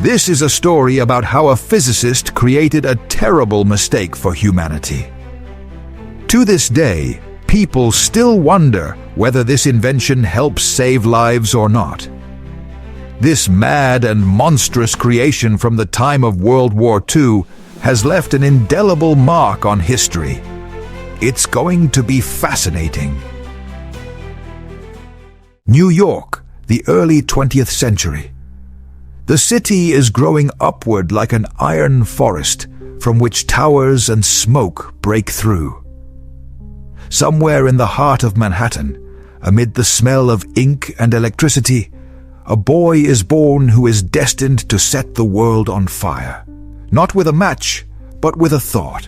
This is a story about how a physicist created a terrible mistake for humanity. To this day, people still wonder whether this invention helps save lives or not. This mad and monstrous creation from the time of World War II has left an indelible mark on history. It's going to be fascinating. New York, the early 20th century. The city is growing upward like an iron forest from which towers and smoke break through. Somewhere in the heart of Manhattan, amid the smell of ink and electricity, a boy is born who is destined to set the world on fire. Not with a match, but with a thought.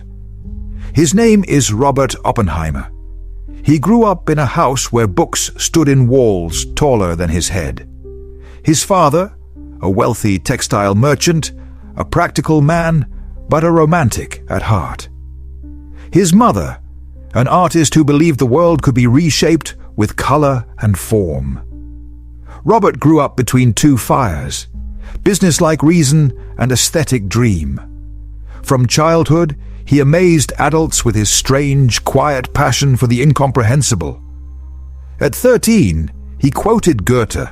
His name is Robert Oppenheimer. He grew up in a house where books stood in walls taller than his head. His father, a wealthy textile merchant, a practical man, but a romantic at heart. His mother, an artist who believed the world could be reshaped with color and form. Robert grew up between two fires, businesslike reason and aesthetic dream. From childhood, he amazed adults with his strange, quiet passion for the incomprehensible. At 13, he quoted Goethe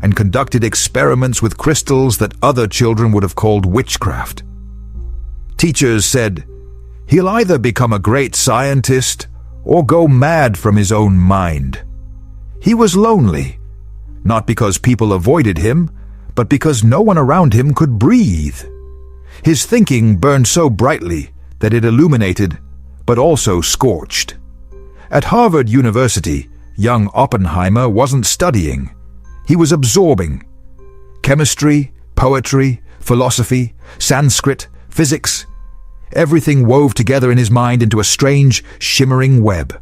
and conducted experiments with crystals that other children would have called witchcraft. Teachers said, "He'll either become a great scientist or go mad from his own mind." He was lonely, not because people avoided him, but because no one around him could breathe. His thinking burned so brightly that it illuminated, but also scorched. At Harvard University, young Oppenheimer wasn't studying. He was absorbing. Chemistry, poetry, philosophy, Sanskrit, physics, everything wove together in his mind into a strange, shimmering web.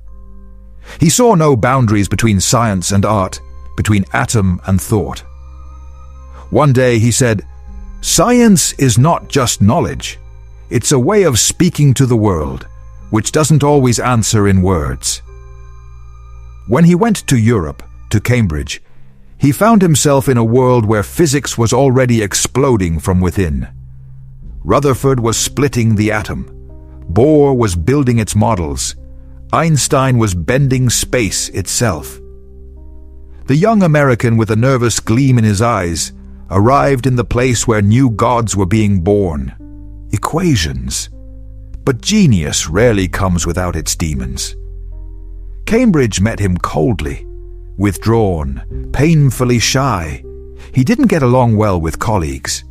He saw no boundaries between science and art, between atom and thought. One day he said, "Science is not just knowledge. It's a way of speaking to the world, which doesn't always answer in words." When he went to Europe, to Cambridge, he found himself in a world where physics was already exploding from within. Rutherford was splitting the atom. Bohr was building its models. Einstein was bending space itself. The young American with a nervous gleam in his eyes arrived in the place where new gods were being born. Equations. But genius rarely comes without its demons. Cambridge met him coldly, withdrawn, painfully shy. He didn't get along well with colleagues.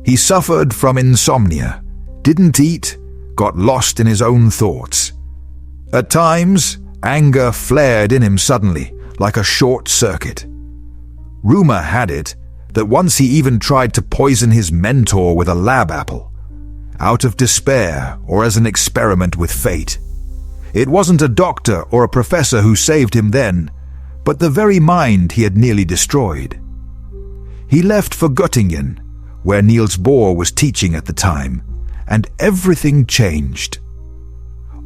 He suffered from insomnia, didn't eat, got lost in his own thoughts. At times, anger flared in him suddenly, like a short circuit. Rumor had it that once he even tried to poison his mentor with a lab apple, out of despair or as an experiment with fate. It wasn't a doctor or a professor who saved him then, but the very mind he had nearly destroyed. He left for Göttingen, where Niels Bohr was teaching at the time, and everything changed.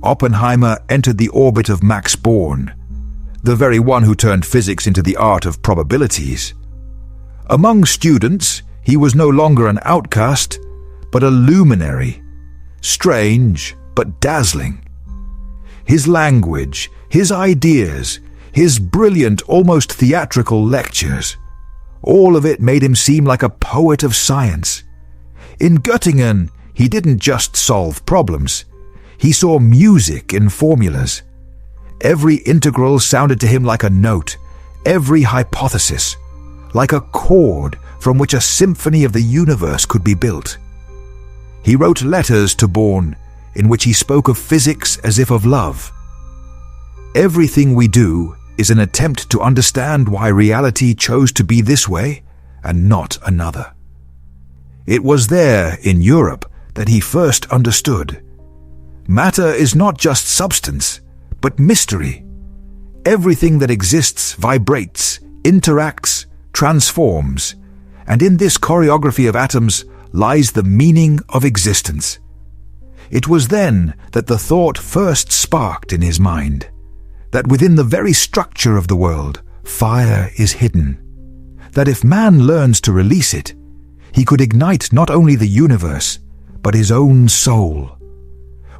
Oppenheimer entered the orbit of Max Born, the very one who turned physics into the art of probabilities. Among students, he was no longer an outcast, but a luminary, strange but dazzling. His language, his ideas, his brilliant, almost theatrical lectures, all of it made him seem like a poet of science. In Göttingen, he didn't just solve problems. He saw music in formulas. Every integral sounded to him like a note, every hypothesis, like a chord from which a symphony of the universe could be built. He wrote letters to Born, in which he spoke of physics as if of love. Everything we do is an attempt to understand why reality chose to be this way and not another. It was there, in Europe, that he first understood. Matter is not just substance, but mystery. Everything that exists vibrates, interacts, transforms, and in this choreography of atoms lies the meaning of existence. It was then that the thought first sparked in his mind, that within the very structure of the world, fire is hidden, that if man learns to release it, He could ignite not only the universe, but his own soul.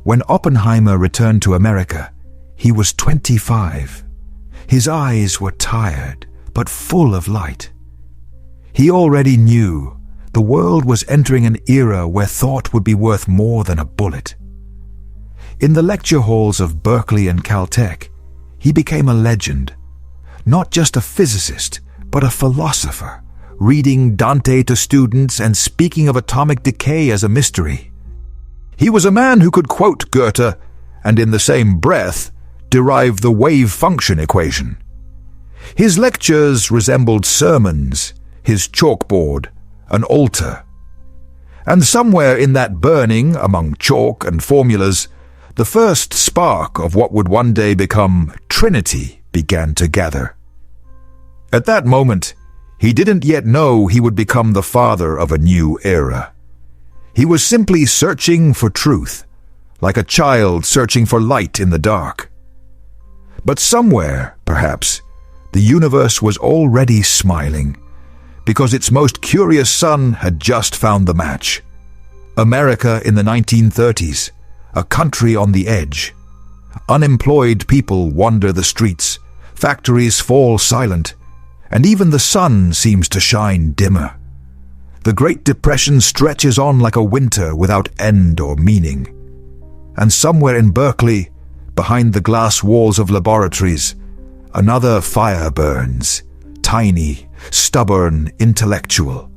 When Oppenheimer returned to America, he was 25. His eyes were tired, but full of light. He already knew the world was entering an era where thought would be worth more than a bullet. In the lecture halls of Berkeley and Caltech, he became a legend. Not just a physicist, but a philosopher, reading Dante to students and speaking of atomic decay as a mystery. He was a man who could quote Goethe and in the same breath derive the wave function equation. His lectures resembled sermons, his chalkboard, an altar. And somewhere in that burning among chalk and formulas, the first spark of what would one day become Trinity began to gather. At that moment, he didn't yet know he would become the father of a new era. He was simply searching for truth, like a child searching for light in the dark. But somewhere, perhaps, the universe was already smiling, because its most curious son had just found the match. America in the 1930s, a country on the edge. Unemployed people wander the streets, factories fall silent, and even the sun seems to shine dimmer. The Great Depression stretches on like a winter without end or meaning. And somewhere in Berkeley, behind the glass walls of laboratories, another fire burns, tiny, stubborn, intellectual.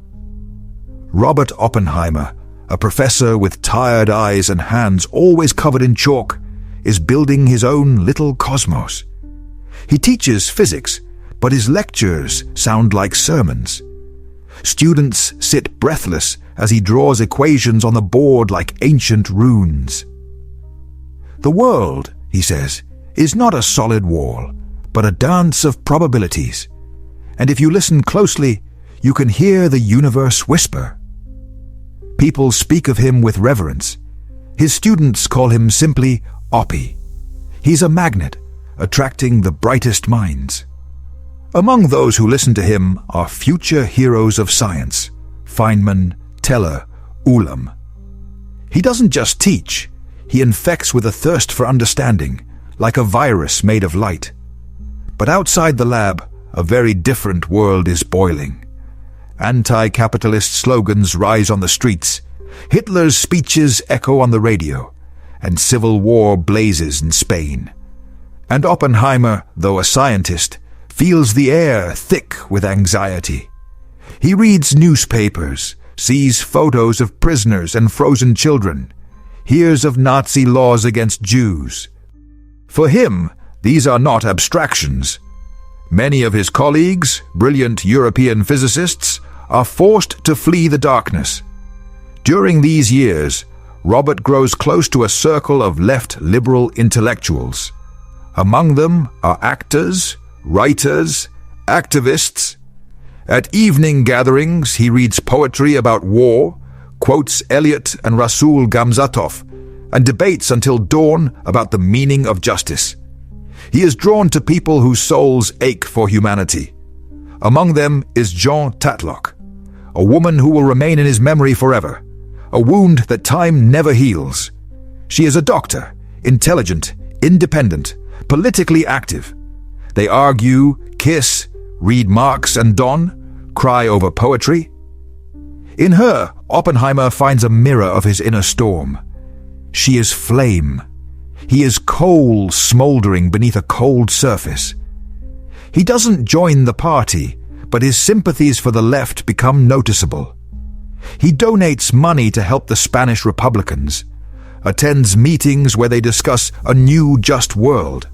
Robert Oppenheimer, a professor with tired eyes and hands always covered in chalk, is building his own little cosmos. He teaches physics, but his lectures sound like sermons. Students sit breathless as he draws equations on the board like ancient runes. The world, he says, is not a solid wall, but a dance of probabilities. And if you listen closely, you can hear the universe whisper. People speak of him with reverence. His students call him simply Oppie. He's a magnet, attracting the brightest minds. Among those who listen to him are future heroes of science, Feynman, Teller, Ulam. He doesn't just teach, he infects with a thirst for understanding, like a virus made of light. But outside the lab, a very different world is boiling. Anti-capitalist slogans rise on the streets, Hitler's speeches echo on the radio, and civil war blazes in Spain. And Oppenheimer, though a scientist, feels the air thick with anxiety. He reads newspapers, sees photos of prisoners and frozen children, hears of Nazi laws against Jews. For him, these are not abstractions. Many of his colleagues, brilliant European physicists, are forced to flee the darkness. During these years, Robert grows close to a circle of left liberal intellectuals. Among them are actors, writers, activists. At evening gatherings, he reads poetry about war, quotes Eliot and Rasul Gamzatov, and debates until dawn about the meaning of justice. He is drawn to people whose souls ache for humanity. Among them is Jean Tatlock, a woman who will remain in his memory forever, a wound that time never heals. She is a doctor, intelligent, independent, politically active. They argue, kiss, read Marx and Donne, cry over poetry. In her, Oppenheimer finds a mirror of his inner storm. She is flame. He is coal smoldering beneath a cold surface. He doesn't join the party, but his sympathies for the left become noticeable. He donates money to help the Spanish Republicans, attends meetings where they discuss a new just world.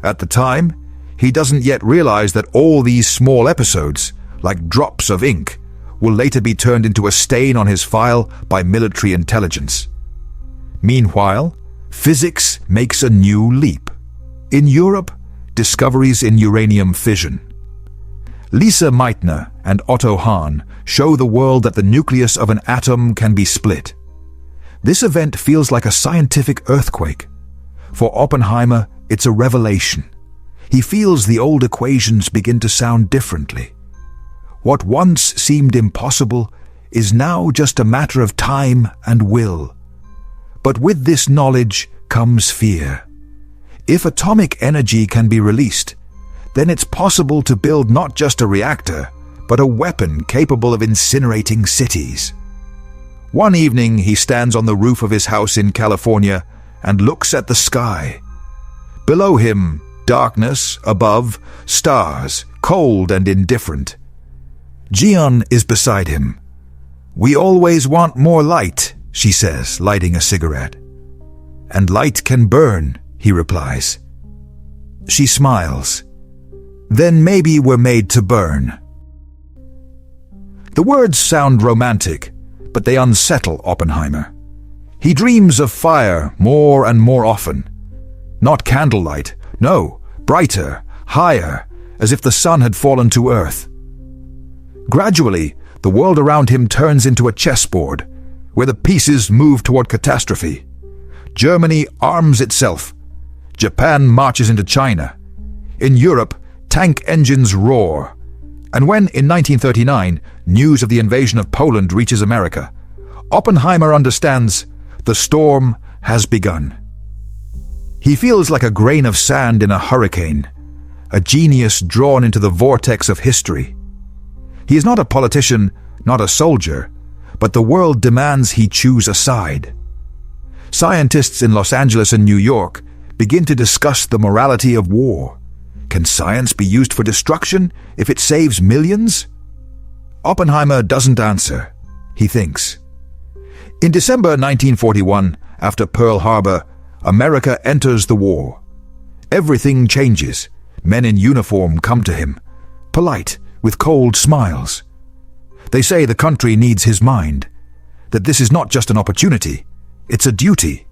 At the time, he doesn't yet realize that all these small episodes, like drops of ink, will later be turned into a stain on his file by military intelligence. Meanwhile, physics makes a new leap. In Europe, discoveries in uranium fission. Lisa Meitner and Otto Hahn show the world that the nucleus of an atom can be split. This event feels like a scientific earthquake. For Oppenheimer, it's a revelation. He feels the old equations begin to sound differently. What once seemed impossible is now just a matter of time and will. But with this knowledge comes fear. If atomic energy can be released, then it's possible to build not just a reactor, but a weapon capable of incinerating cities. One evening, he stands on the roof of his house in California and looks at the sky. Below him, darkness; above, stars, cold and indifferent. Jian is beside him. "We always want more light," she says, lighting a cigarette. "And light can burn," he replies. She smiles. "Then maybe we're made to burn." The words sound romantic, but they unsettle Oppenheimer. He dreams of fire more and more often. Not candlelight, no, brighter, higher, as if the sun had fallen to earth. Gradually, the world around him turns into a chessboard, where the pieces move toward catastrophe. Germany arms itself. Japan marches into China. In Europe, tank engines roar. And when, in 1939, news of the invasion of Poland reaches America, Oppenheimer understands the storm has begun. He feels like a grain of sand in a hurricane, a genius drawn into the vortex of history. He is not a politician, not a soldier, but the world demands he choose a side. Scientists in Los Angeles and New York begin to discuss the morality of war. Can science be used for destruction if it saves millions? Oppenheimer doesn't answer. He thinks. In December 1941, after Pearl Harbor, America enters the war. Everything changes. Men in uniform come to him, polite, with cold smiles. They say the country needs his mind, that this is not just an opportunity, it's a duty.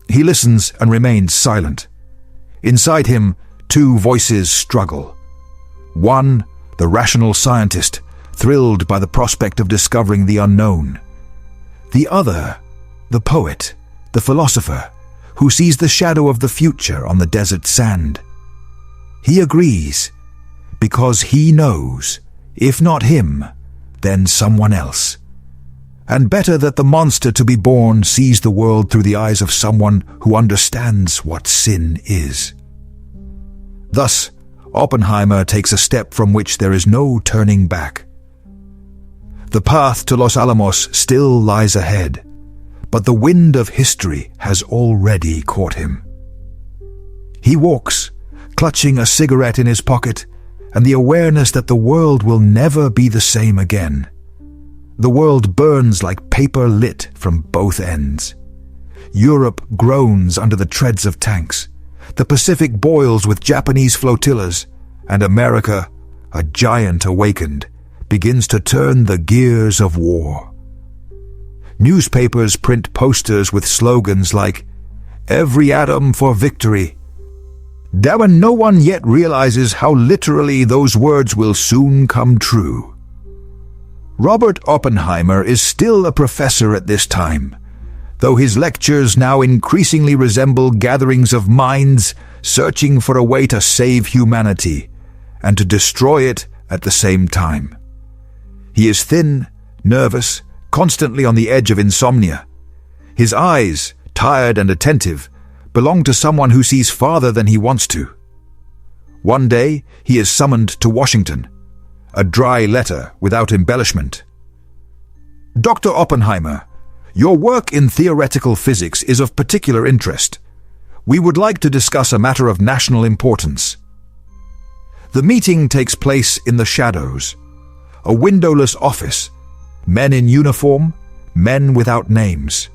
He listens and remains silent. Inside him, two voices struggle. One, the rational scientist, thrilled by the prospect of discovering the unknown. The other, the poet, the philosopher, who sees the shadow of the future on the desert sand. He agrees, because he knows, if not him, then someone else. And better that the monster to be born sees the world through the eyes of someone who understands what sin is. Thus, Oppenheimer takes a step from which there is no turning back. The path to Los Alamos still lies ahead, but the wind of history has already caught him. He walks, clutching a cigarette in his pocket, and the awareness that the world will never be the same again. The world burns like paper lit from both ends. Europe groans under the treads of tanks. The Pacific boils with Japanese flotillas, and America, a giant awakened, begins to turn the gears of war. Newspapers print posters with slogans like, "Every atom for victory." Damn, no one yet realizes how literally those words will soon come true. Robert Oppenheimer is still a professor at this time, though his lectures now increasingly resemble gatherings of minds searching for a way to save humanity and to destroy it at the same time. He is thin, nervous, constantly on the edge of insomnia. His eyes, tired and attentive, belong to someone who sees farther than he wants to. One day, he is summoned to Washington, a dry letter without embellishment. "Dr. Oppenheimer, your work in theoretical physics is of particular interest. We would like to discuss a matter of national importance." The meeting takes place in the shadows, a windowless office, men in uniform, men without names.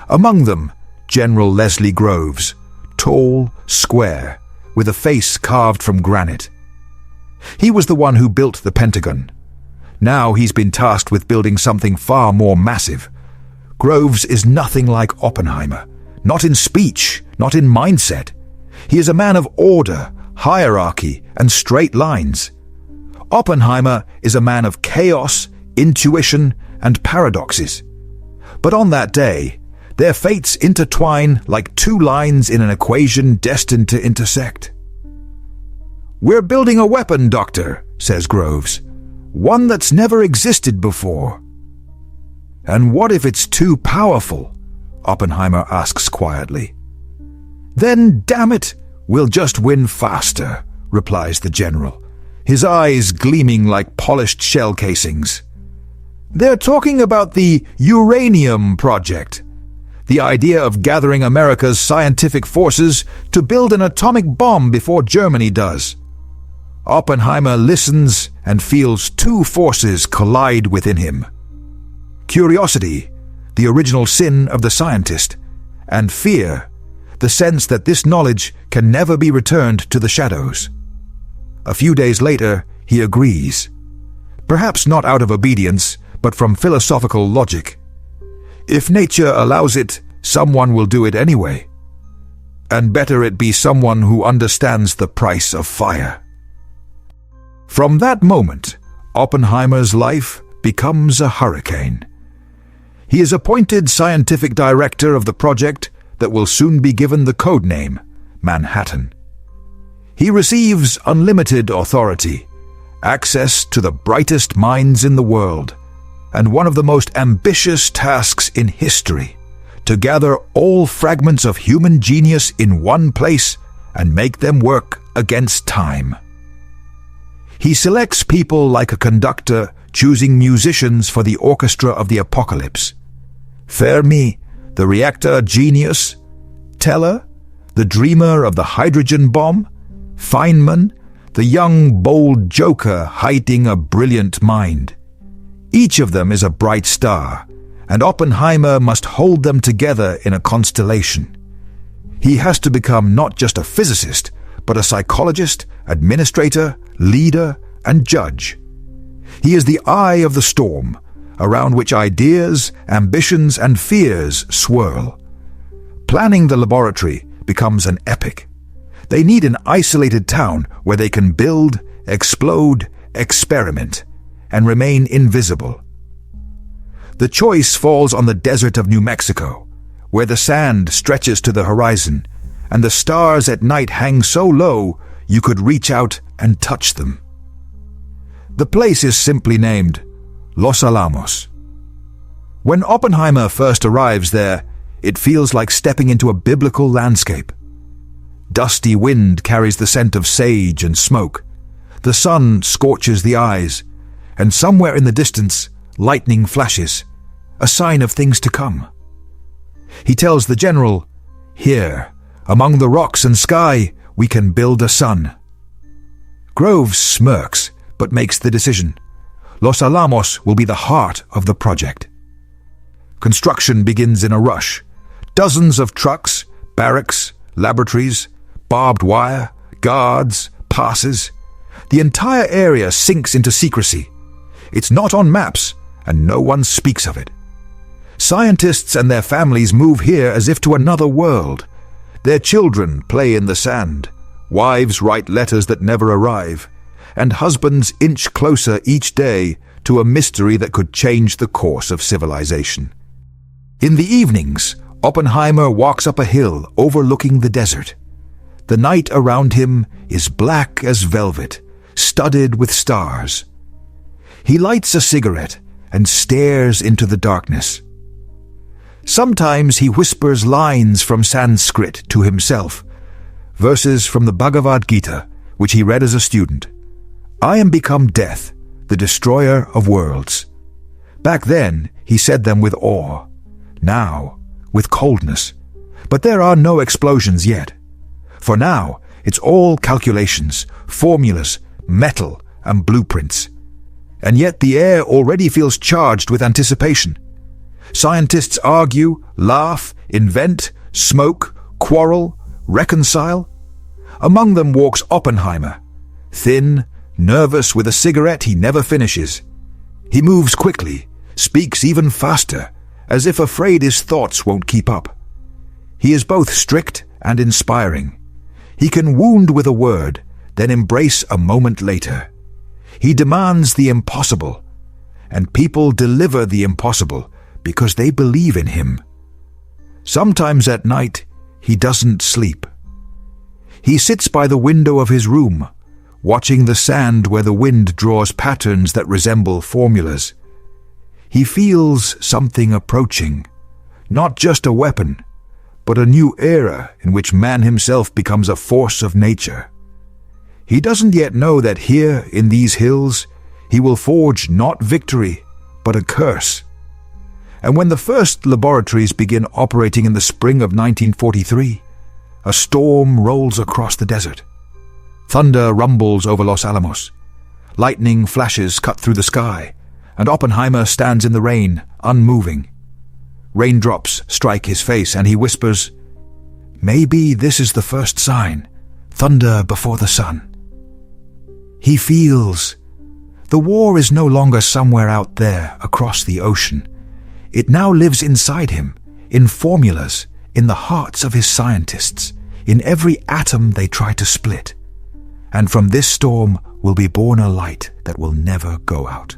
Among them, General Leslie Groves, tall, square, with a face carved from granite. He was the one who built the Pentagon. Now he's been tasked with building something far more massive. Groves is nothing like Oppenheimer, not in speech, not in mindset. He is a man of order, hierarchy, and straight lines. Oppenheimer is a man of chaos, intuition, and paradoxes. But on that day, their fates intertwine like two lines in an equation destined to intersect. "We're building a weapon, Doctor," says Groves. "One that's never existed before." And what if it's too powerful? Oppenheimer asks quietly. Then, damn it, we'll just win faster, replies the general, his eyes gleaming like polished shell casings. They're talking about the uranium project, the idea of gathering America's scientific forces to build an atomic bomb before Germany does. Oppenheimer listens and feels two forces collide within him. Curiosity, the original sin of the scientist, and fear, the sense that this knowledge can never be returned to the shadows. A few days later, he agrees. Perhaps not out of obedience, but from philosophical logic. If nature allows it, someone will do it anyway. And better it be someone who understands the price of fire. From that moment, Oppenheimer's life becomes a hurricane. He is appointed scientific director of the project that will soon be given the code name Manhattan. He receives unlimited authority, access to the brightest minds in the world, and one of the most ambitious tasks in history, to gather all fragments of human genius in one place and make them work against time. He selects people like a conductor choosing musicians for the orchestra of the apocalypse. Fermi, the reactor genius; Teller, the dreamer of the hydrogen bomb; Feynman, the young, bold joker hiding a brilliant mind. Each of them is a bright star, and Oppenheimer must hold them together in a constellation. He has to become not just a physicist, but a psychologist, administrator, leader, and judge. He is the eye of the storm, around which ideas, ambitions, and fears swirl. Planning the laboratory becomes an epic. They need an isolated town where they can build, explode, experiment, and remain invisible. The choice falls on the desert of New Mexico, where the sand stretches to the horizon, and the stars at night hang so low you could reach out and touch them. The place is simply named Los Alamos. When Oppenheimer first arrives there, it feels like stepping into a biblical landscape. Dusty wind carries the scent of sage and smoke. The sun scorches the eyes, and somewhere in the distance, lightning flashes, a sign of things to come. He tells the general, "Here, among the rocks and sky, we can build a sun." Groves smirks, but makes the decision. Los Alamos will be the heart of the project. Construction begins in a rush. Dozens of trucks, barracks, laboratories, barbed wire, guards, passes. The entire area sinks into secrecy. It's not on maps, and no one speaks of it. Scientists and their families move here as if to another world. Their children play in the sand. Wives write letters that never arrive, and husbands inch closer each day to a mystery that could change the course of civilization. In the evenings, Oppenheimer walks up a hill overlooking the desert. The night around him is black as velvet, studded with stars. He lights a cigarette and stares into the darkness. Sometimes he whispers lines from Sanskrit to himself, verses from the Bhagavad Gita, which he read as a student. "I am become death, the destroyer of worlds." Back then, he said them with awe. Now, with coldness. But there are no explosions yet. For now, it's all calculations, formulas, metal, and blueprints. And yet the air already feels charged with anticipation. Scientists argue, laugh, invent, smoke, quarrel, reconcile. Among them walks Oppenheimer, thin, nervous, with a cigarette he never finishes. He moves quickly, speaks even faster, as if afraid his thoughts won't keep up. He is both strict and inspiring. He can wound with a word, then embrace a moment later. He demands the impossible, and people deliver the impossible because they believe in him. Sometimes at night, he doesn't sleep. He sits by the window of his room, watching the sand where the wind draws patterns that resemble formulas. He feels something approaching, not just a weapon, but a new era in which man himself becomes a force of nature. He doesn't yet know that here in these hills he will forge not victory, but a curse. And when the first laboratories begin operating in the spring of 1943, a storm rolls across the desert. Thunder rumbles over Los Alamos. Lightning flashes cut through the sky, and Oppenheimer stands in the rain, unmoving. Raindrops strike his face, and he whispers, "Maybe this is the first sign, thunder before the sun." He feels the war is no longer somewhere out there across the ocean. It now lives inside him, in formulas, in the hearts of his scientists, in every atom they try to split. And from this storm will be born a light that will never go out.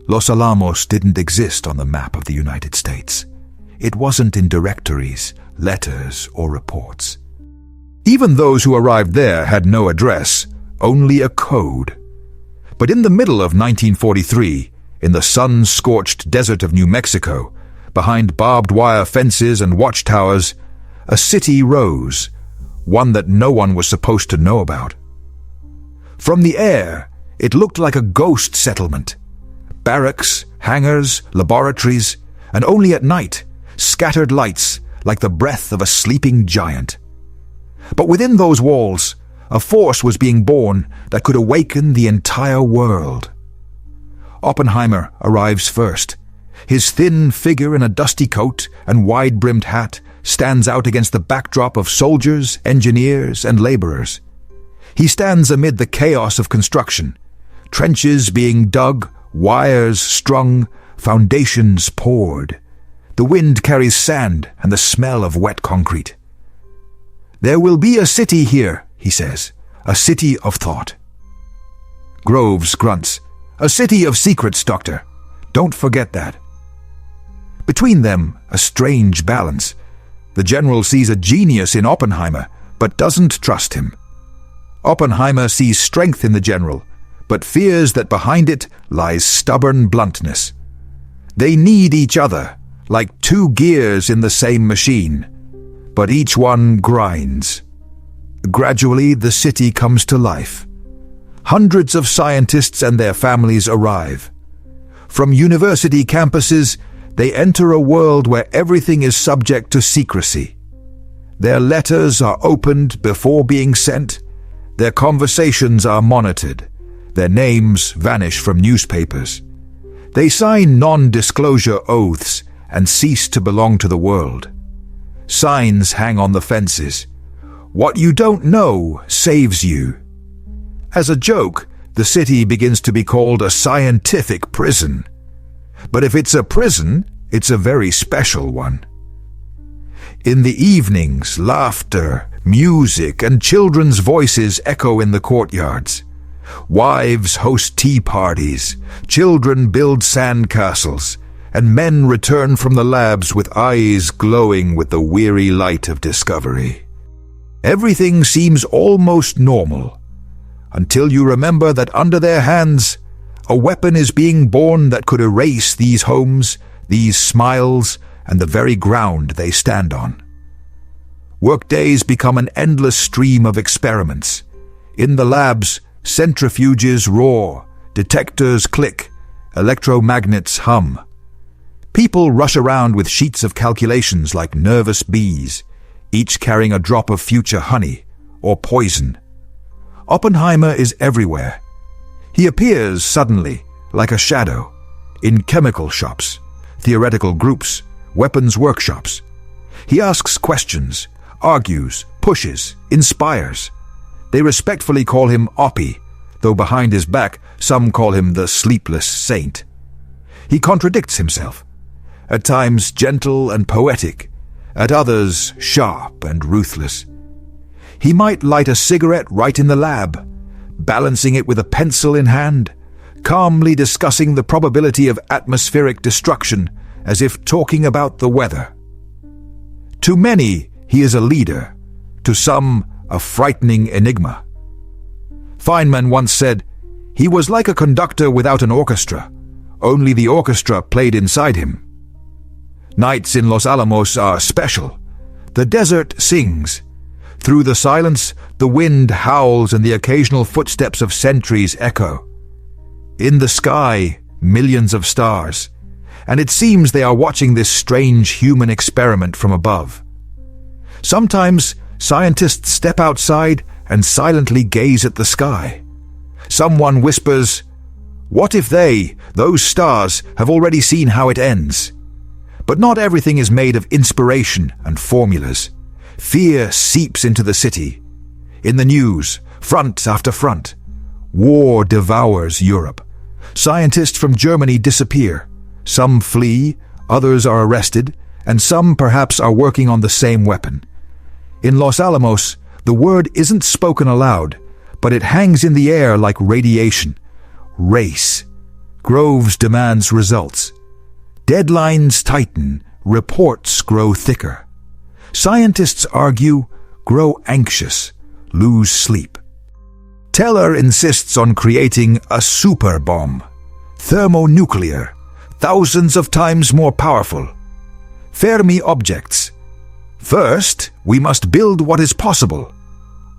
Los Alamos didn't exist on the map of the United States. It wasn't in directories, letters, or reports. Even those who arrived there had no address, only a code. But in the middle of 1943, in the sun-scorched desert of New Mexico, behind barbed wire fences and watchtowers, a city rose, one that no one was supposed to know about. From the air, it looked like a ghost settlement. Barracks, hangars, laboratories, and only at night, scattered lights like the breath of a sleeping giant. But within those walls, a force was being born that could awaken the entire world. Oppenheimer arrives first. His thin figure in a dusty coat and wide-brimmed hat stands out against the backdrop of soldiers, engineers, and laborers. He stands amid the chaos of construction, trenches being dug, wires strung, foundations poured. The wind carries sand and the smell of wet concrete. "There will be a city here," he says, "a city of thought." Groves grunts, "A city of secrets, Doctor. Don't forget that." Between them, a strange balance. The general sees a genius in Oppenheimer, but doesn't trust him. Oppenheimer sees strength in the general, but fears that behind it lies stubborn bluntness. They need each other, like two gears in the same machine, but each one grinds. Gradually, the city comes to life. Hundreds of scientists and their families arrive. From university campuses, they enter a world where everything is subject to secrecy. Their letters are opened before being sent. Their conversations are monitored. Their names vanish from newspapers. They sign non-disclosure oaths and cease to belong to the world. Signs hang on the fences. "What you don't know saves you." As a joke, the city begins to be called a scientific prison. But if it's a prison, it's a very special one. In the evenings, laughter, music, and children's voices echo in the courtyards. Wives host tea parties, children build sand castles, and men return from the labs with eyes glowing with the weary light of discovery. Everything seems almost normal, until you remember that under their hands, a weapon is being born that could erase these homes, these smiles, and the very ground they stand on. Workdays become an endless stream of experiments. In the labs, centrifuges roar, detectors click, electromagnets hum. People rush around with sheets of calculations like nervous bees, each carrying a drop of future honey or poison. Oppenheimer is everywhere. He appears suddenly, like a shadow, in chemical shops, theoretical groups, weapons workshops. He asks questions, argues, pushes, inspires. They respectfully call him Oppie, though behind his back some call him the sleepless saint. He contradicts himself, at times gentle and poetic, at others sharp and ruthless. He might light a cigarette right in the lab, balancing it with a pencil in hand, calmly discussing the probability of atmospheric destruction as if talking about the weather. To many, he is a leader, to some, a frightening enigma. Feynman once said, "He was like a conductor without an orchestra, only the orchestra played inside him. Nights in Los Alamos are special. The desert sings. Through the silence, the wind howls and the occasional footsteps of sentries echo. In the sky, millions of stars, and it seems they are watching this strange human experiment from above. Sometimes, scientists step outside and silently gaze at the sky. Someone whispers, "What if they, those stars, have already seen how it ends?" But not everything is made of inspiration and formulas. Fear seeps into the city. In the news, front after front, war devours Europe. Scientists from Germany disappear. Some flee, others are arrested, and some perhaps are working on the same weapon. In Los Alamos, the word isn't spoken aloud, but it hangs in the air like radiation. Race. Groves demands results. Deadlines tighten, reports grow thicker. Scientists argue, grow anxious, lose sleep. Teller insists on creating a super bomb, thermonuclear, thousands of times more powerful. Fermi objects. First, we must build what is possible.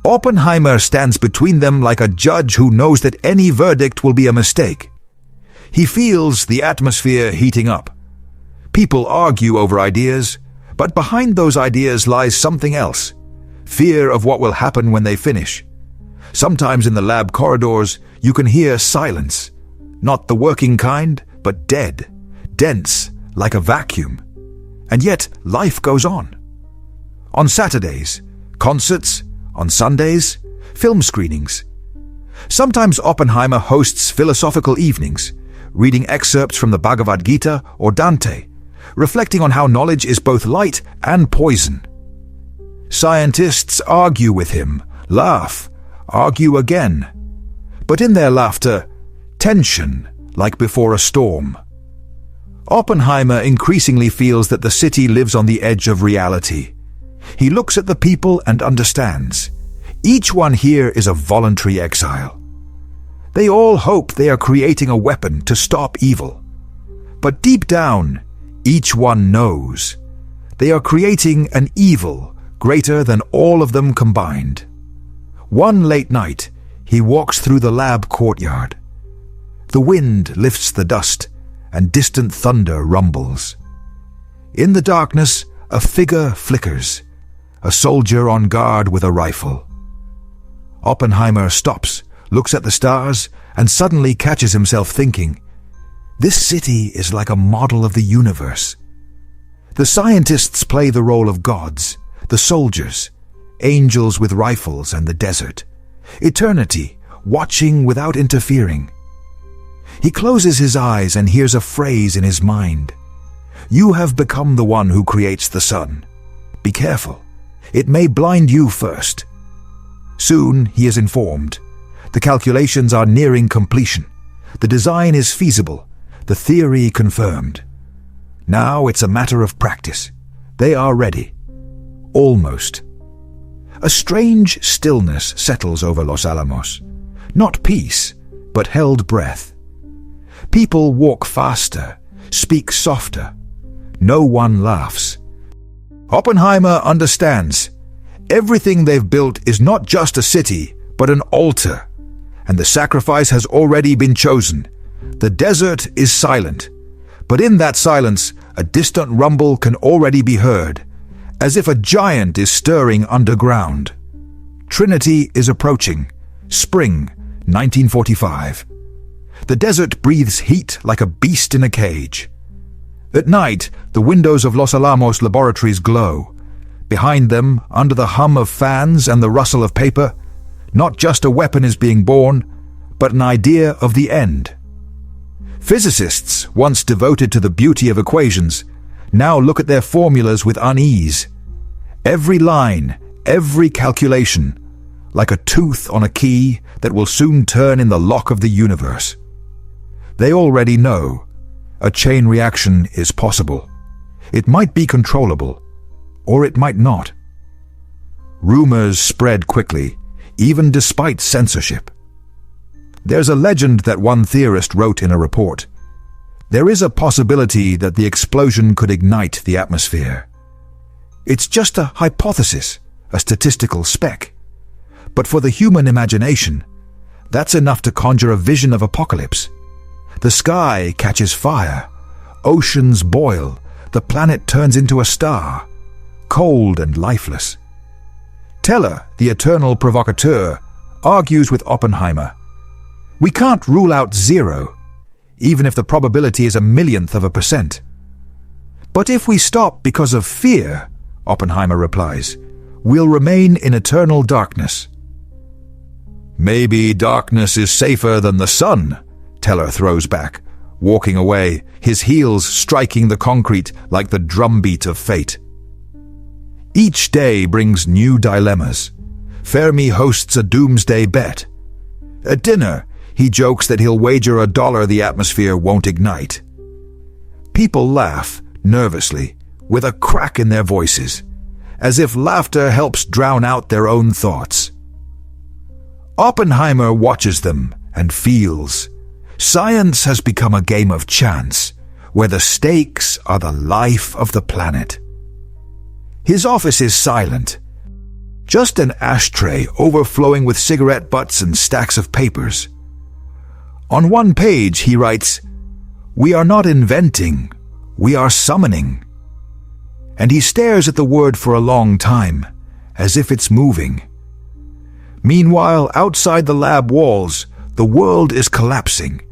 Oppenheimer stands between them like a judge who knows that any verdict will be a mistake. He feels the atmosphere heating up. People argue over ideas, but behind those ideas lies something else. Fear of what will happen when they finish. Sometimes in the lab corridors, you can hear silence. Not the working kind, but dead, dense, like a vacuum. And yet, life goes on. On Saturdays, concerts. On Sundays, film screenings. Sometimes Oppenheimer hosts philosophical evenings, reading excerpts from the Bhagavad Gita or Dante, reflecting on how knowledge is both light and poison. Scientists argue with him, laugh, argue again. But in their laughter, tension, like before a storm. Oppenheimer increasingly feels that the city lives on the edge of reality. He looks at the people and understands. Each one here is a voluntary exile. They all hope they are creating a weapon to stop evil. But deep down, each one knows. They are creating an evil greater than all of them combined. One late night, he walks through the lab courtyard. The wind lifts the dust, and distant thunder rumbles. In the darkness, a figure flickers, a soldier on guard with a rifle. Oppenheimer stops, looks at the stars, and suddenly catches himself thinking, this city is like a model of the universe. The scientists play the role of gods, the soldiers, angels with rifles and the desert, eternity, watching without interfering. He closes his eyes and hears a phrase in his mind. You have become the one who creates the sun. Be careful. It may blind you first. Soon he is informed. The calculations are nearing completion. The design is feasible. The theory confirmed. Now it's a matter of practice. They are ready. Almost. A strange stillness settles over Los Alamos. Not peace, but held breath. People walk faster, speak softer. No one laughs. Oppenheimer understands. Everything they've built is not just a city, but an altar. And the sacrifice has already been chosen. The desert is silent. But in that silence, a distant rumble can already be heard, as if a giant is stirring underground. Trinity is approaching. Spring, 1945. The desert breathes heat like a beast in a cage. At night, the windows of Los Alamos laboratories glow. Behind them, under the hum of fans and the rustle of paper, not just a weapon is being born, but an idea of the end. Physicists, once devoted to the beauty of equations, now look at their formulas with unease. Every line, every calculation, like a tooth on a key that will soon turn in the lock of the universe. They already know. A chain reaction is possible. It might be controllable, or it might not. Rumors spread quickly, even despite censorship. There's a legend that one theorist wrote in a report. There is a possibility that the explosion could ignite the atmosphere. It's just a hypothesis, a statistical speck. But for the human imagination, that's enough to conjure a vision of apocalypse. The sky catches fire, oceans boil, the planet turns into a star, cold and lifeless. Teller, the eternal provocateur, argues with Oppenheimer. We can't rule out zero, even if the probability is 1/1,000,000%. But if we stop because of fear, Oppenheimer replies, we'll remain in eternal darkness. Maybe darkness is safer than the sun, Teller throws back, walking away, his heels striking the concrete like the drumbeat of fate. Each day brings new dilemmas. Fermi hosts a doomsday bet. At dinner, he jokes that he'll wager $1 the atmosphere won't ignite. People laugh, nervously, with a crack in their voices, as if laughter helps drown out their own thoughts. Oppenheimer watches them and feels. Science has become a game of chance, where the stakes are the life of the planet. His office is silent. Just an ashtray overflowing with cigarette butts and stacks of papers. On one page he writes, "We are not inventing, we are summoning." And he stares at the word for a long time, as if it's moving. Meanwhile, outside the lab walls, the world is collapsing.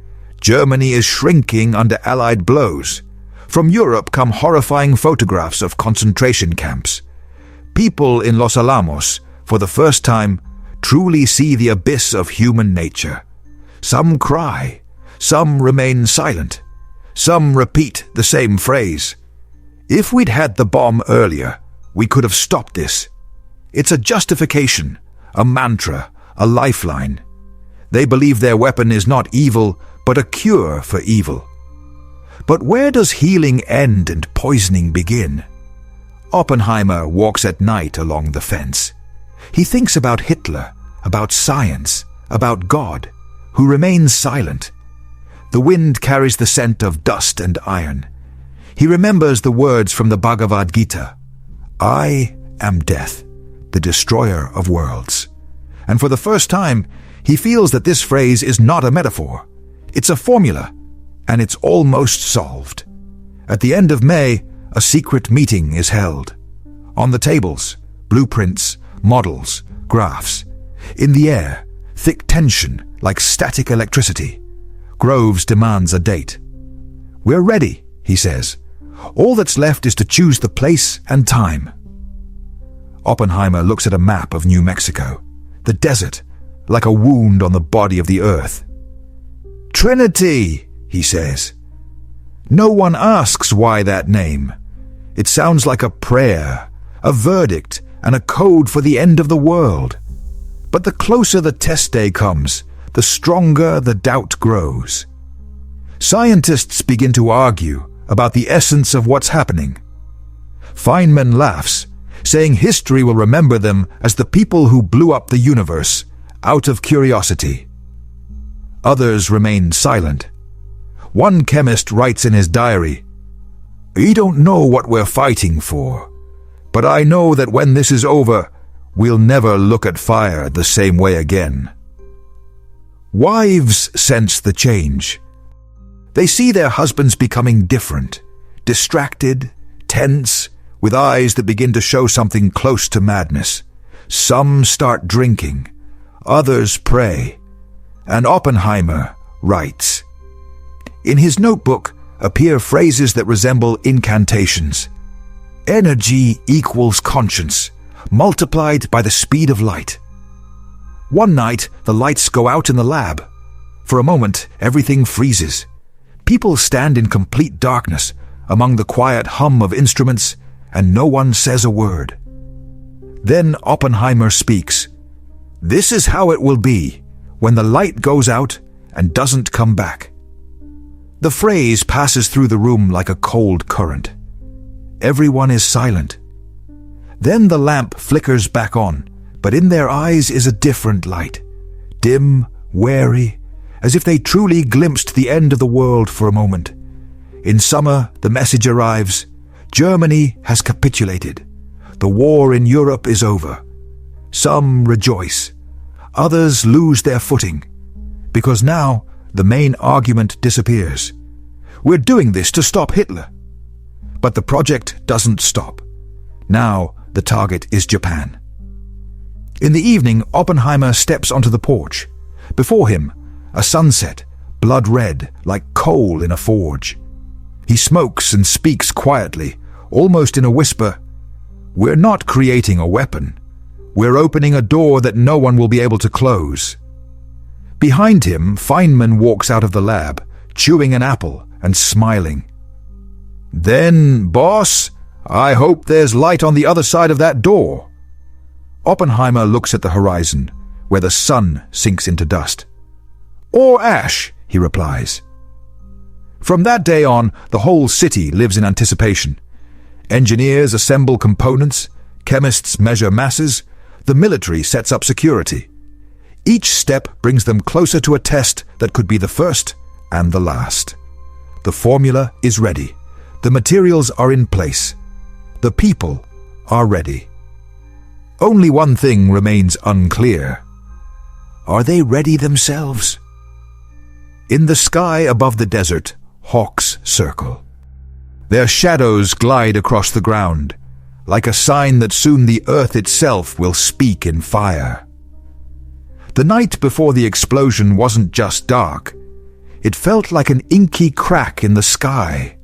Germany is shrinking under Allied blows. From Europe come horrifying photographs of concentration camps. People in Los Alamos, for the first time, truly see the abyss of human nature. Some cry, some remain silent, some repeat the same phrase. If we'd had the bomb earlier, we could have stopped this. It's a justification, a mantra, a lifeline. They believe their weapon is not evil, but a cure for evil. But where does healing end and poisoning begin? Oppenheimer walks at night along the fence. He thinks about Hitler, about science, about God, who remains silent. The wind carries the scent of dust and iron. He remembers the words from the Bhagavad Gita, "I am death, the destroyer of worlds." And for the first time, he feels that this phrase is not a metaphor. It's a formula, and it's almost solved. At the end of May, a secret meeting is held. On the tables, blueprints, models, graphs. In the air, thick tension like static electricity. Groves demands a date. "We're ready," he says. "All that's left is to choose the place and time." Oppenheimer looks at a map of New Mexico. The desert, like a wound on the body of the earth. "Trinity," he says. No one asks why that name. It sounds like a prayer, a verdict, and a code for the end of the world. But the closer the test day comes, the stronger the doubt grows. Scientists begin to argue about the essence of what's happening. Feynman laughs, saying history will remember them as the people who blew up the universe out of curiosity. Others remain silent. One chemist writes in his diary, "We don't know what we're fighting for, but I know that when this is over, we'll never look at fire the same way again." Wives sense the change. They see their husbands becoming different, distracted, tense, with eyes that begin to show something close to madness. Some start drinking, others pray, and Oppenheimer writes. In his notebook appear phrases that resemble incantations. Energy equals conscience, multiplied by the speed of light. One night, the lights go out in the lab. For a moment, everything freezes. People stand in complete darkness among the quiet hum of instruments, and no one says a word. Then Oppenheimer speaks. "This is how it will be when the light goes out and doesn't come back." The phrase passes through the room like a cold current. Everyone is silent. Then the lamp flickers back on, but in their eyes is a different light, dim, wary, as if they truly glimpsed the end of the world for a moment. In summer, the message arrives: Germany has capitulated. The war in Europe is over. Some rejoice. Others lose their footing, because now the main argument disappears. We're doing this to stop Hitler. But the project doesn't stop. Now the target is Japan. In the evening, Oppenheimer steps onto the porch. Before him, a sunset, blood red, like coal in a forge. He smokes and speaks quietly, almost in a whisper. We're not creating a weapon. We're opening a door that no one will be able to close. Behind him, Feynman walks out of the lab, chewing an apple and smiling. Then, boss, I hope there's light on the other side of that door. Oppenheimer looks at the horizon, where the sun sinks into dust. Or ash, he replies. From that day on, the whole city lives in anticipation. Engineers assemble components, chemists measure masses, the military sets up security. Each step brings them closer to a test that could be the first and the last. The formula is ready. The materials are in place. The people are ready. Only one thing remains unclear. Are they ready themselves? In the sky above the desert, hawks circle. Their shadows glide across the ground, like a sign that soon the earth itself will speak in fire. The night before the explosion wasn't just dark. It felt like an inky crack in the sky.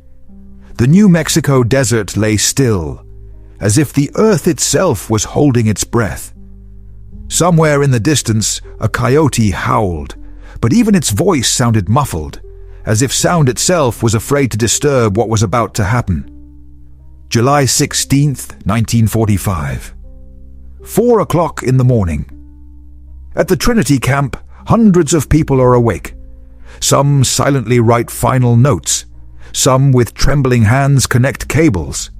The New Mexico desert lay still, as if the earth itself was holding its breath. Somewhere in the distance, a coyote howled, but even its voice sounded muffled, as if sound itself was afraid to disturb what was about to happen. July 16th, 1945. 4 o'clock in the morning. At the Trinity camp, hundreds of people are awake. Some silently write final notes. Some with trembling hands connect cables.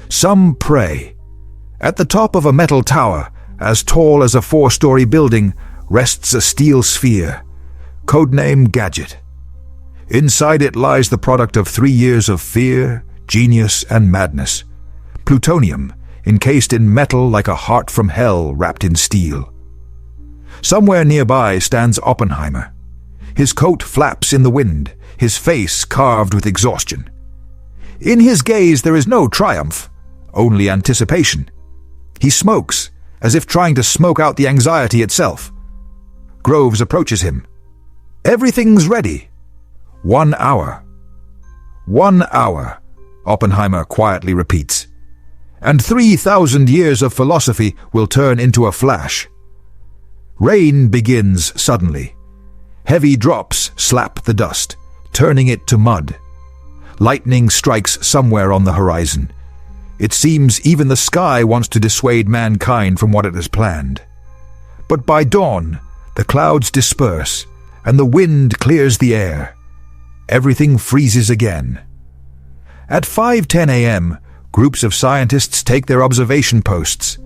Some pray. At the top of a metal tower, as tall as a 4-story building, rests a steel sphere, codename Gadget. Inside it lies the product of 3 years of fear, genius, and madness. Plutonium, encased in metal like a heart from hell wrapped in steel. Somewhere nearby stands Oppenheimer. His coat flaps in the wind, his face carved with exhaustion. In his gaze there is no triumph, only anticipation. He smokes, as if trying to smoke out the anxiety itself. Groves approaches him. Everything's ready. 1 hour. 1 hour, Oppenheimer quietly repeats. And 3,000 years of philosophy will turn into a flash. Rain begins suddenly. Heavy drops slap the dust, turning it to mud. Lightning strikes somewhere on the horizon. It seems even the sky wants to dissuade mankind from what it has planned. But by dawn, the clouds disperse, and the wind clears the air. Everything freezes again. At 5:10 a.m., groups of scientists take their observation posts.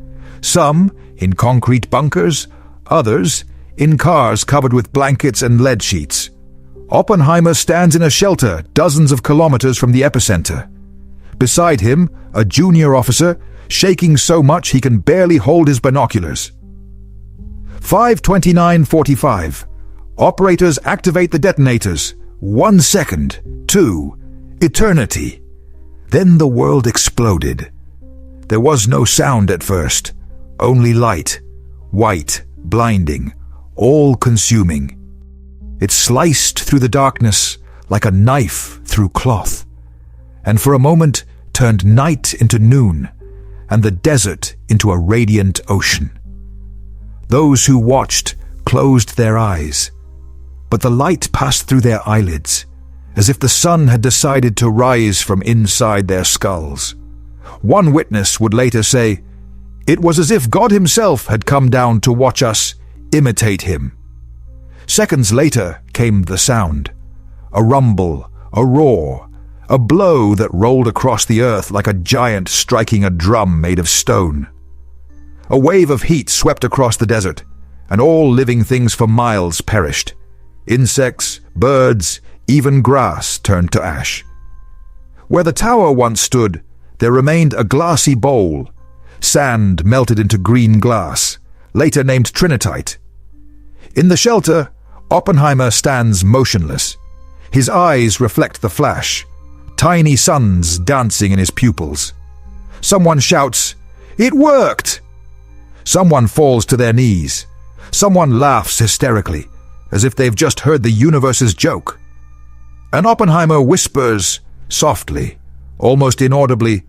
Some in concrete bunkers, others in cars covered with blankets and lead sheets. Oppenheimer stands in a shelter dozens of kilometers from the epicenter. Beside him, a junior officer, shaking so much he can barely hold his binoculars. 5:29:45. Operators activate the detonators. 1 second, 2, eternity. Then the world exploded. There was no sound at first, only light, white, blinding, all-consuming. It sliced through the darkness like a knife through cloth, and for a moment turned night into noon, and the desert into a radiant ocean. Those who watched closed their eyes, but the light passed through their eyelids, as if the sun had decided to rise from inside their skulls. One witness would later say, "It was as if God himself had come down to watch us imitate him." Seconds later came the sound, a rumble, a roar, a blow that rolled across the earth like a giant striking a drum made of stone. A wave of heat swept across the desert, and all living things for miles perished. Insects, birds, even grass turned to ash. Where the tower once stood, there remained a glassy bowl, sand melted into green glass, later named trinitite. In the shelter, Oppenheimer stands motionless. His eyes reflect the flash, tiny suns dancing in his pupils. Someone shouts, "It worked!" Someone falls to their knees. Someone laughs hysterically, as if they've just heard the universe's joke. And Oppenheimer whispers, softly, almost inaudibly,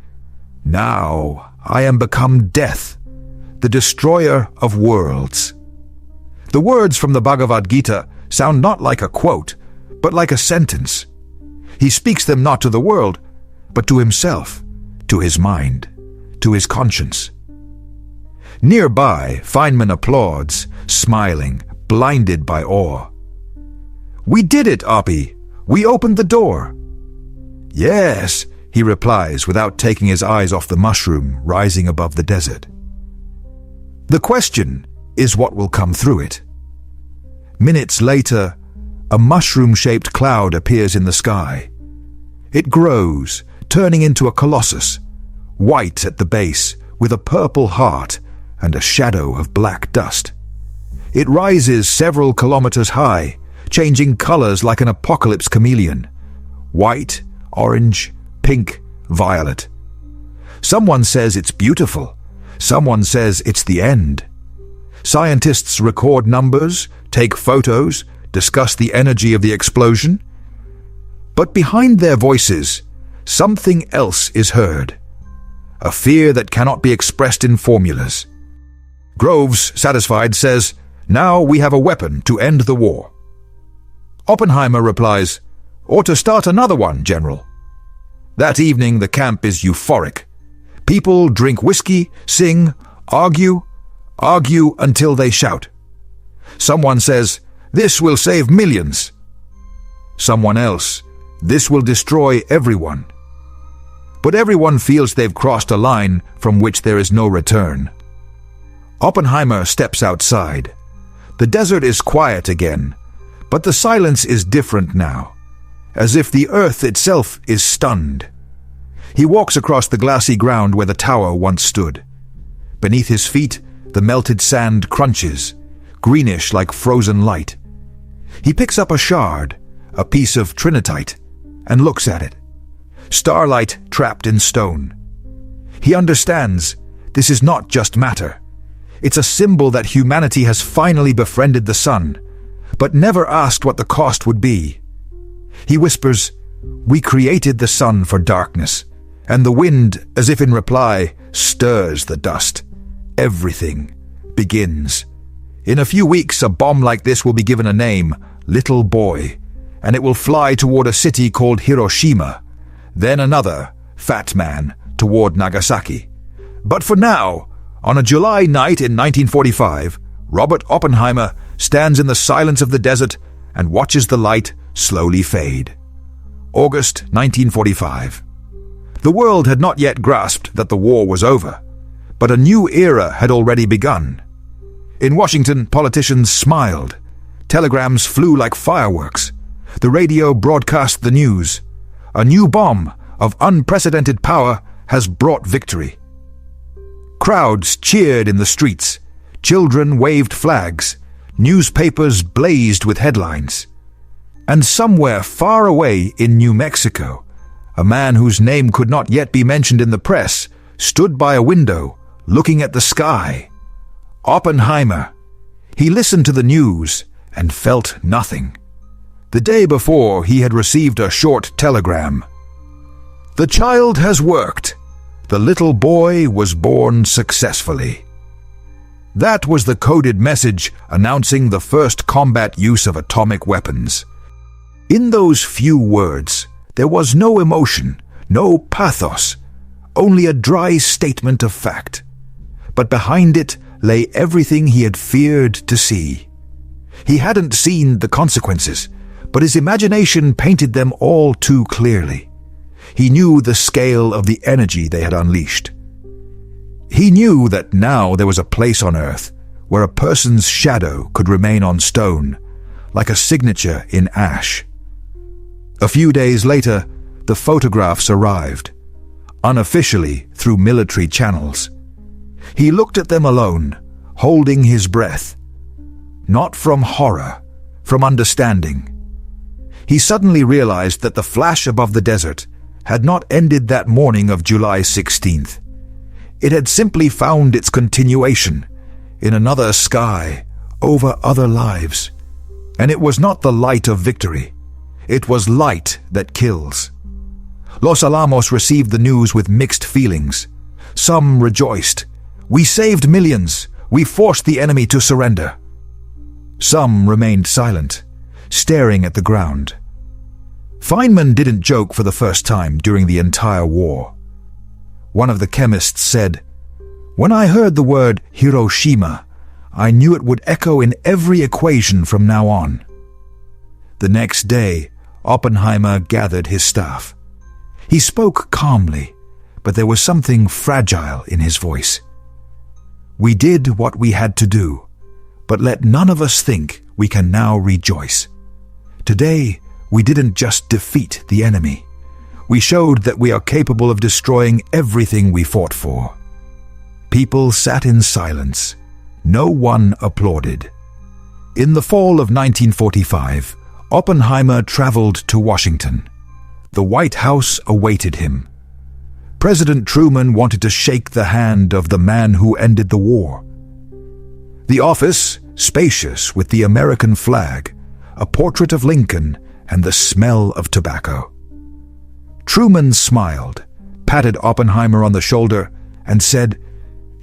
"Now I am become death, the destroyer of worlds." The words from the Bhagavad Gita sound not like a quote, but like a sentence. He speaks them not to the world, but to himself, to his mind, to his conscience. Nearby, Feynman applauds, smiling, blinded by awe. "We did it, Oppie. We opened the door." "Yes," he replies without taking his eyes off the mushroom rising above the desert. The question is what will come through it. Minutes later, a mushroom-shaped cloud appears in the sky. It grows, turning into a colossus, white at the base, with a purple heart and a shadow of black dust. It rises several kilometers high, changing colors like an apocalypse chameleon. White, orange, pink, violet. Someone says it's beautiful. Someone says it's the end. Scientists record numbers, take photos, discuss the energy of the explosion. But behind their voices, something else is heard. A fear that cannot be expressed in formulas. Groves, satisfied, says, "Now we have a weapon to end the war." Oppenheimer replies, "Or to start another one, General." That evening the camp is euphoric. People drink whiskey, sing, argue until they shout. Someone says, "This will save millions." Someone else, "This will destroy everyone." But everyone feels they've crossed a line from which there is no return. Oppenheimer steps outside. The desert is quiet again, but the silence is different now, as if the earth itself is stunned. He walks across the glassy ground where the tower once stood. Beneath his feet, the melted sand crunches, greenish like frozen light. He picks up a shard, a piece of trinitite, and looks at it. Starlight trapped in stone. He understands this is not just matter. It's a symbol that humanity has finally befriended the sun, but never asked what the cost would be. He whispers, "We created the sun for darkness," and the wind, as if in reply, stirs the dust. Everything begins. In a few weeks, a bomb like this will be given a name, Little Boy, and it will fly toward a city called Hiroshima, then another, Fat Man, toward Nagasaki. But for now, on a July night in 1945, Robert Oppenheimer stands in the silence of the desert and watches the light slowly fade. August 1945. The world had not yet grasped that the war was over, but a new era had already begun. In Washington, politicians smiled. Telegrams flew like fireworks. The radio broadcast the news. A new bomb of unprecedented power has brought victory. Crowds cheered in the streets. Children waved flags. Newspapers blazed with headlines. And somewhere far away in New Mexico, a man whose name could not yet be mentioned in the press stood by a window, looking at the sky. Oppenheimer. He listened to the news and felt nothing. The day before, he had received a short telegram. "The child has worked. The little boy was born successfully." That was the coded message announcing the first combat use of atomic weapons. In those few words, there was no emotion, no pathos, only a dry statement of fact. But behind it lay everything he had feared to see. He hadn't seen the consequences, but his imagination painted them all too clearly. He knew the scale of the energy they had unleashed. He knew that now there was a place on Earth where a person's shadow could remain on stone, like a signature in ash. A few days later, the photographs arrived, unofficially through military channels. He looked at them alone, holding his breath. Not from horror, from understanding. He suddenly realized that the flash above the desert had not ended that morning of July 16th. It had simply found its continuation in another sky, over other lives. And it was not the light of victory. It was light that kills. Los Alamos received the news with mixed feelings. Some rejoiced. We saved millions. We forced the enemy to surrender. Some remained silent, staring at the ground. Feynman didn't joke for the first time during the entire war. One of the chemists said, "When I heard the word Hiroshima, I knew it would echo in every equation from now on." The next day, Oppenheimer gathered his staff. He spoke calmly, but there was something fragile in his voice. "We did what we had to do, but let none of us think we can now rejoice. Today, we didn't just defeat the enemy. We showed that we are capable of destroying everything we fought for." People sat in silence. No one applauded. In the fall of 1945, Oppenheimer traveled to Washington. The White House awaited him. President Truman wanted to shake the hand of the man who ended the war. The office, spacious with the American flag, a portrait of Lincoln, and the smell of tobacco. Truman smiled, patted Oppenheimer on the shoulder, and said,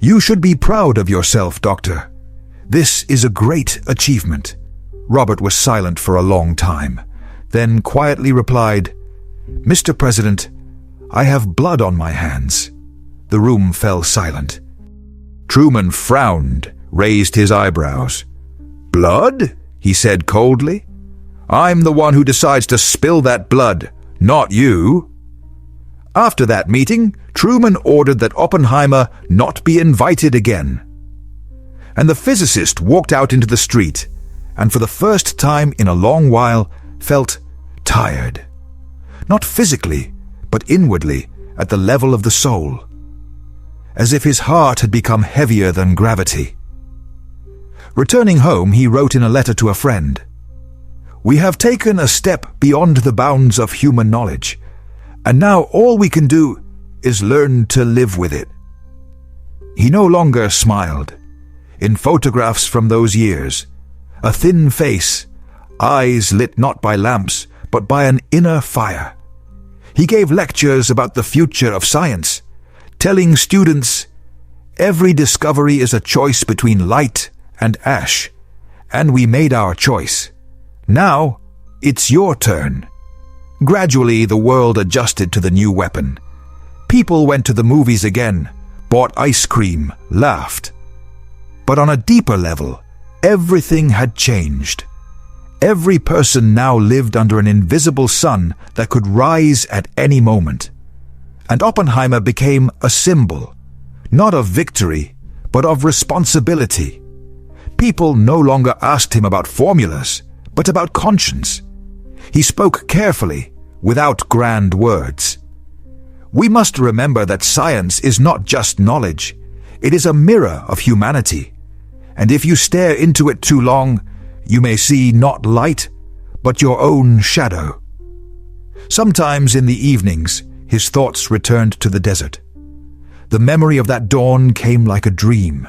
"You should be proud of yourself, Doctor. This is a great achievement." Robert was silent for a long time, then quietly replied, "Mr. President, I have blood on my hands." The room fell silent. Truman frowned, raised his eyebrows. "Blood?" he said coldly. "I'm the one who decides to spill that blood, not you." After that meeting, Truman ordered that Oppenheimer not be invited again. And the physicist walked out into the street, and for the first time in a long while felt tired. Not physically, but inwardly, at the level of the soul. As if his heart had become heavier than gravity. Returning home, he wrote in a letter to a friend, "We have taken a step beyond the bounds of human knowledge, and now all we can do is learn to live with it." He no longer smiled. In photographs from those years, a thin face, eyes lit not by lamps, but by an inner fire. He gave lectures about the future of science, telling students, "Every discovery is a choice between light and ash, and we made our choice. Now, it's your turn." Gradually, the world adjusted to the new weapon. People went to the movies again, bought ice cream, laughed. But on a deeper level, everything had changed. Every person now lived under an invisible sun that could rise at any moment. And Oppenheimer became a symbol, not of victory, but of responsibility. People no longer asked him about formulas, but about conscience. He spoke carefully, without grand words. We must remember that science is not just knowledge. It is a mirror of humanity. And if you stare into it too long, you may see not light, but your own shadow. Sometimes in the evenings, his thoughts returned to the desert. The memory of that dawn came like a dream.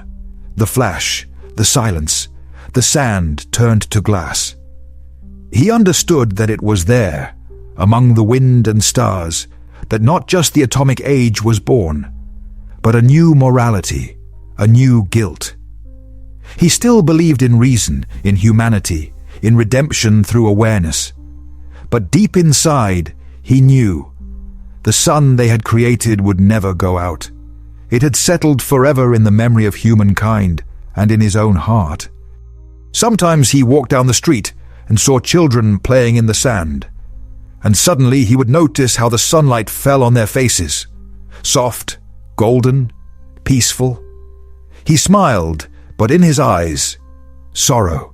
The flash, the silence, the sand turned to glass. He understood that it was there, among the wind and stars, that not just the atomic age was born, but a new morality, a new guilt. He still believed in reason, in humanity, in redemption through awareness. But deep inside, he knew the sun they had created would never go out. It had settled forever in the memory of humankind and in his own heart. Sometimes he walked down the street and saw children playing in the sand, and suddenly he would notice how the sunlight fell on their faces, soft, golden, peaceful. He smiled, but in his eyes, sorrow,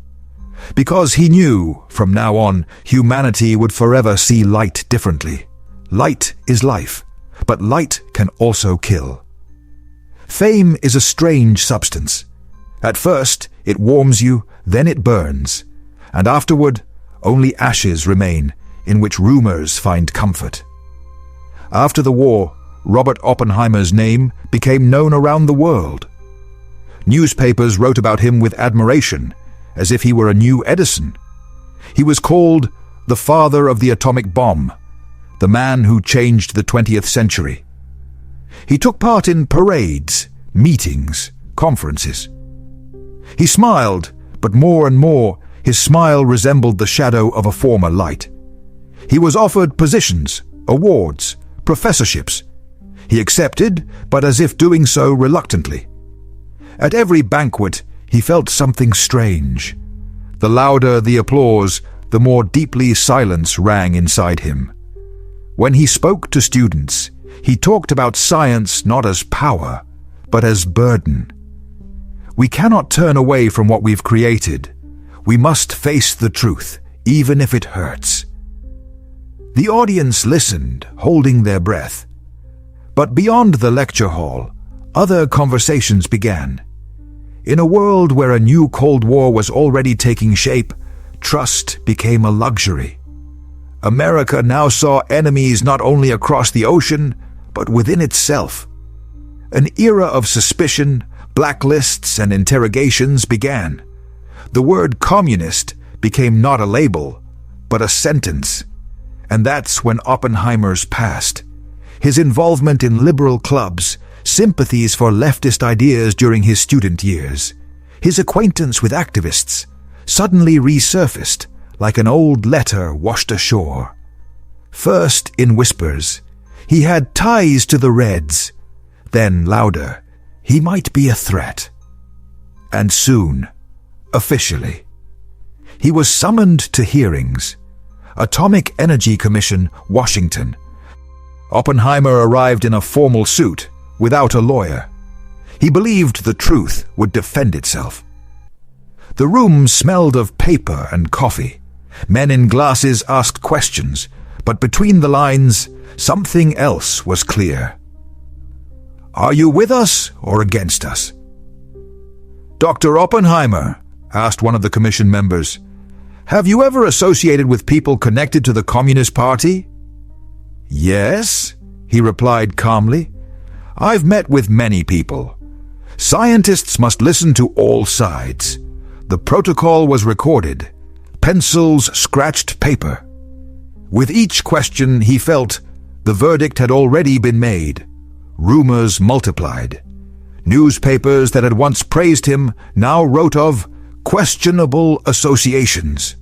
because he knew, from now on, humanity would forever see light differently, Light is life, but light can also kill. Fame is a strange substance. At first, it warms you, then it burns, and afterward, only ashes remain in which rumors find comfort. After the war, Robert Oppenheimer's name became known around the world. Newspapers wrote about him with admiration, as if he were a new Edison. He was called the father of the atomic bomb, the man who changed the 20th century. He took part in parades, meetings, conferences. He smiled, but more and more his smile resembled the shadow of a former light. He was offered positions, awards, professorships. He accepted, but as if doing so reluctantly. At every banquet, he felt something strange. The louder the applause, the more deeply silence rang inside him. When he spoke to students, he talked about science not as power, but as burden. We cannot turn away from what we've created. We must face the truth, even if it hurts. The audience listened, holding their breath. But beyond the lecture hall, other conversations began. In a world where a new Cold War was already taking shape, trust became a luxury. America now saw enemies not only across the ocean, but within itself. An era of suspicion, blacklists, and interrogations began. The word communist became not a label, but a sentence. And that's when Oppenheimer's passed. His involvement in liberal clubs, sympathies for leftist ideas during his student years, his acquaintance with activists, suddenly resurfaced like an old letter washed ashore. First in whispers, he had ties to the Reds. Then louder, he might be a threat. And soon, officially, he was summoned to hearings. Atomic Energy Commission, Washington. Oppenheimer arrived in a formal suit, without a lawyer. He believed the truth would defend itself. The room smelled of paper and coffee. Men in glasses asked questions, but between the lines, something else was clear. "Are you with us or against us?" "Dr. Oppenheimer," asked one of the commission members, "have you ever associated with people connected to the Communist Party?" "Yes," he replied calmly. "I've met with many people. Scientists must listen to all sides. The protocol was recorded. Pencils scratched paper. With each question, he felt the verdict had already been made. Rumors multiplied. Newspapers that had once praised him now wrote of questionable associations.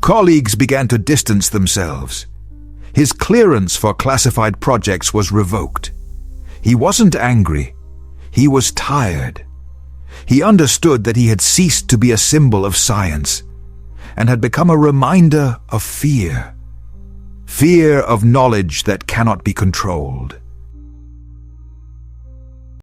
Colleagues began to distance themselves. His clearance for classified projects was revoked. He wasn't angry. He was tired. He understood that he had ceased to be a symbol of science and had become a reminder of fear. Fear of knowledge that cannot be controlled.